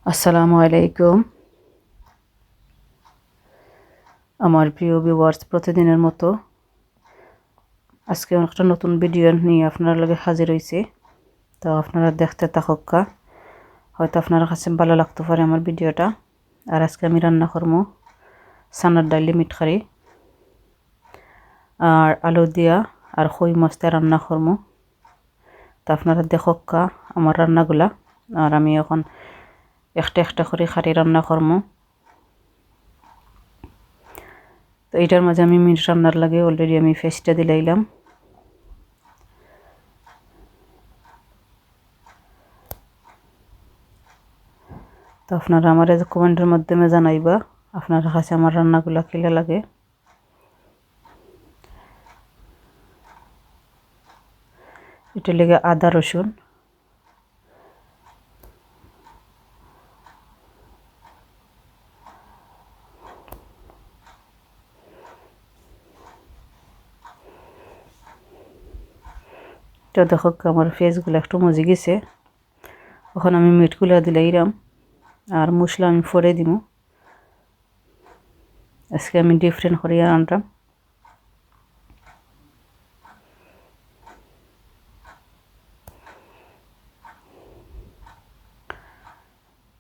আসসালামু আলাইকুম। আমার প্রিয় ভিউয়ার্স, প্রতিদিনের মতো আজকে একটা নতুন ভিডিও নিয়ে আপনার লগে হাজির হয়েছি। তো আপনারা দেখতে থাকুকা, হয়তো আপনার কাছে ভালো লাগতে পারে আমার ভিডিওটা। আর আজকে আমি রান্না করবো সানার ডাইলি মিটখারি আর আলু দিয়া আর খই মাছ দিয়ে রান্না করবো। তো আপনারা দেখুকা আমার রান্নাগুলা। আর আমি এখন একটা একটা করে খারি রান্না করবো। তো এটার মাঝে আমি মিট রান্নার লাগে অলরেডি আমি পেস্টটা দিলাইলাম। তো আপনারা আমার কমেন্টের মাধ্যমে জানাইবা আপনার কাছে আমার রান্নাগুলা কেলা লাগে। এটা লেগে আদা রসুন, তো দেখো আমার ফেসগুলো একটু মজে গেছে। এখন আমি মিটগুলা দিলাইরাম আর মশলা আমি ফোড়ে দিব। আজকে আমি ডিফারেন্ট করে রান্নাম।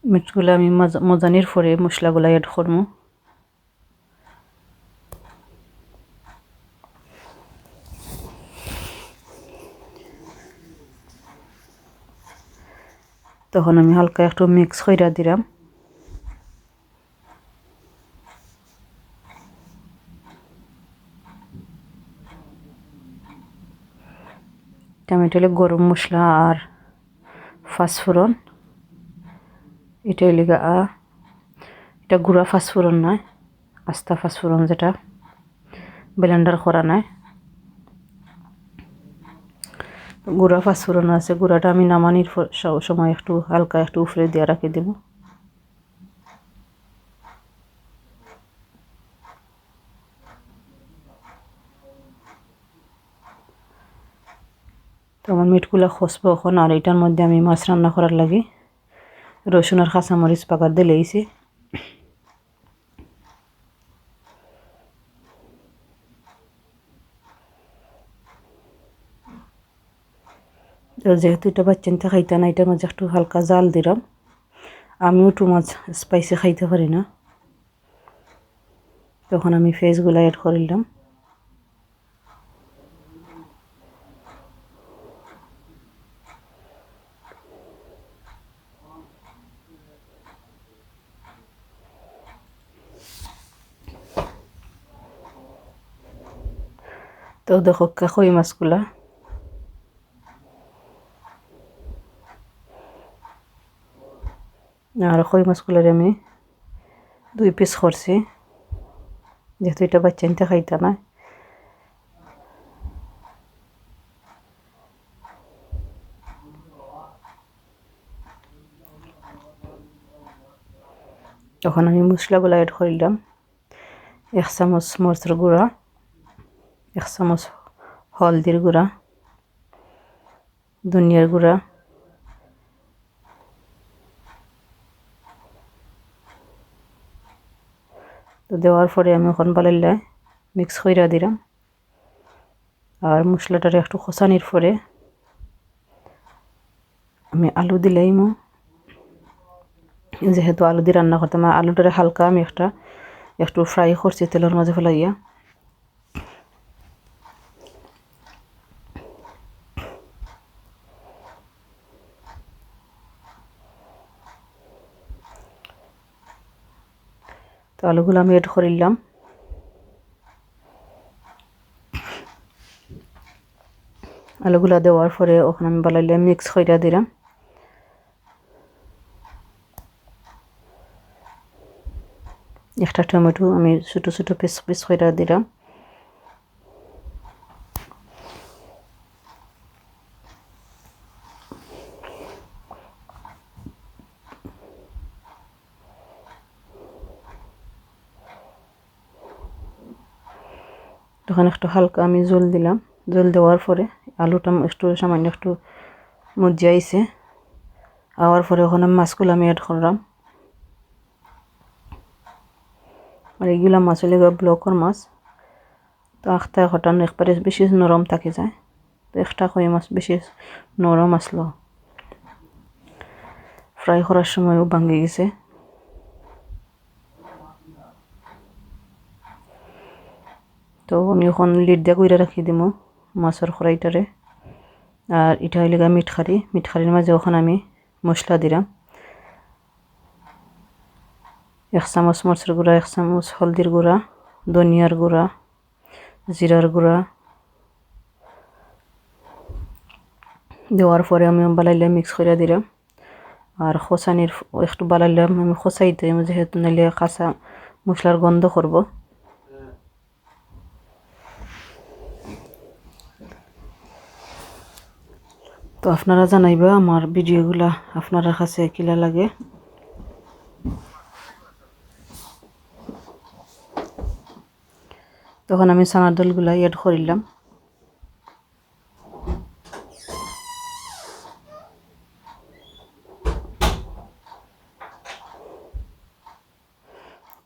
মিটগুলা আমি মজানির ফোড়ে মশলাগুলা অ্যাড করবো। তখন আমি হালকা একটু মিক্স কইরা দিলাম। টমেটো হলে গরম মশলা আর ফাঁসফোড়ন। এটা লেগে এটা গুঁড়া ফাঁসফোড়ন নয়, আস্তা ফাঁসফোড়ন, যেটা ব্লেন্ডার করা নয়। গুঁড়া ফাঁসফোড়ন আছে, গুঁড়াটা আমি নামানির সময় একটু হালকা একটু উফরে দিয়ে রাখি দেব। তো আমার মিটগুলা খসবো এখন। আর এটার মধ্যে আমি মাছ রান্না করার লাগে রসুন আর কাঁচামরিচ পাকার দিয়ে লেইছি। যেহেতু এটা বাচ্চানতে খাইতে না, এটার মাঝে একটু হালকা জাল দিলাম। আমিও টু মাছ স্পাইসি খাইতে পারি না, তখন আমি ফেসগুলা অ্যাড করিলাম। তো দেখো কই মাছগুলা আর কই মাছগুলার আমি 2 পিস করছি, যেহেতু এটা বাচ্চানতে খাইতে না। তখন আমি মশলাগুলা অ্যাড করিলাম। 1 চামচ মরিচের গুঁড়া, 1 চামচ হলদির গুঁড়া, ধনিয়ার গুঁড়া, তো দেওয়ার পরে আমি এখন বালাইলাই মিক্স কইরা দিলাম। আর মশলাটার একটু খসানির পরে আমি আলু দিলাইমু। যেহেতু আলু দিয়ে রান্না করতাম, আলুটারে হালকা আমি একটু ফ্রাই করছি তেলের মাঝে ফেলাইয়া। তো আলুগুলো আমি এড করিলাম। আলুগুলা দেওয়ার পরে ওখানে আমি বালাইলে মিক্স কইরা দিলাম। একটা টমেটো আমি ছোট ছোট পিস পিস কইরা দিলাম। তখন একটু হালকা আমি জল দিলাম। জল দেওয়ার পরে আলুটা একটু সামান্য একটু মজ্জাইছে। আওয়ার পরে ওখানে মাছগুলো আমি অ্যাড করলাম। আর এইগুলা মাছ হলে ব্লকের মাছ, তো আখটা ঘটান একবারে বেশি নরম থাকি যায়, তো একটা কই মাছ বেশি নরম আসলো, ফ্রাই করার সময়ও ভাঙে গেছে। তো আমি এখন লিড দিয়ে কইরা রাখি দিমু মাছের ফ্রাইটারে। আর এটা হইলে মিটখারির মাঝে ওখানে আমি মশলা দিলাম, 1 চামচ মরিচের গুঁড়া, 1 চামচ হলদির গুঁড়া, ধনিয়ার গুঁড়া, জিরার গুঁড়া দেওয়ার পরে আমি বালাইলে মিক্স করে দিলাম। আর খোসানির একটু বালাইলে আমি খোসাই দিই, যেহেতু নাইলে কাঁচা মশলার গন্ধ করব। তো আপনারা জানাইবা আমার ভিডিওগুলা আপনার কাছে কিলা লাগে। তখন আমি চানার ডালগুলা এড করিলাম।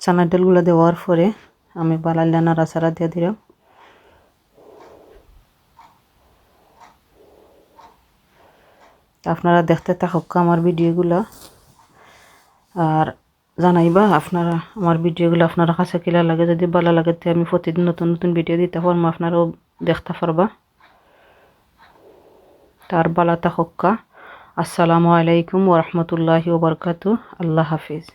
চানার ডালগুলা দেওয়ার পরে আমি বালাইলা নাড়াচাড়া দিয়ে দিলাম। আপনারা দেখতে থাকুক আমার ভিডিওগুলা, আর জানাইবা আপনারা আমার ভিডিওগুলো আপনার কাছে কিলা লাগে। যদি ভালো লাগে তো আমি প্রতিদিন নতুন নতুন ভিডিও দিতে পারবো, আপনারাও দেখতে পারবা। তার ভালো থাকুক। আসসালামু আলাইকুম ওয়া রাহমাতুল্লাহি ওয়া বারাকাতুহু। আল্লাহ হাফিজ।